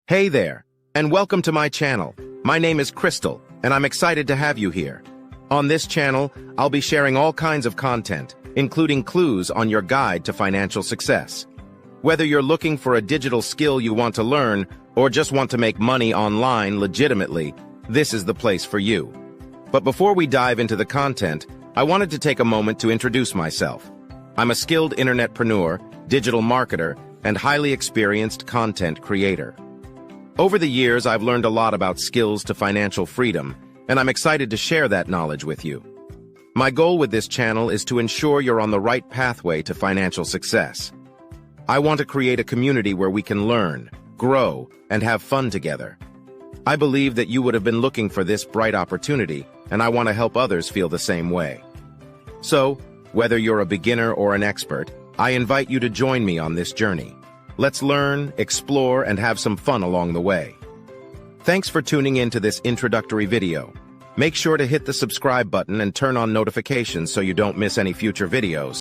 Hey there, and welcome to my channel. My name is Crystal, and I'm excited to have you here. On this channel, I'll be sharing all kinds of content, including clues on your guide to financial success. Whether you're looking for a digital skill you want to learn, or just want to make money online legitimately, this is the place for you. But before we dive into the content, I wanted to take a moment to introduce myself. I'm a skilled internetpreneur, digital marketer, and highly experienced content creator. Over the years, I've learned a lot about skills to financial freedom, and I'm excited to share that knowledge with you. My goal with this channel is to ensure you're on the right pathway to financial success. I want to create a community where we can learn, grow, and have fun together. I believe that you would have been looking for this bright opportunity, and I want to help others feel the same way. So, whether you're a beginner or an expert, I invite you to join me on this journey. Let's learn, explore, and have some fun along the way. Thanks for tuning in to this introductory video. Make sure to hit the subscribe button and turn on notifications so you don't miss any future videos.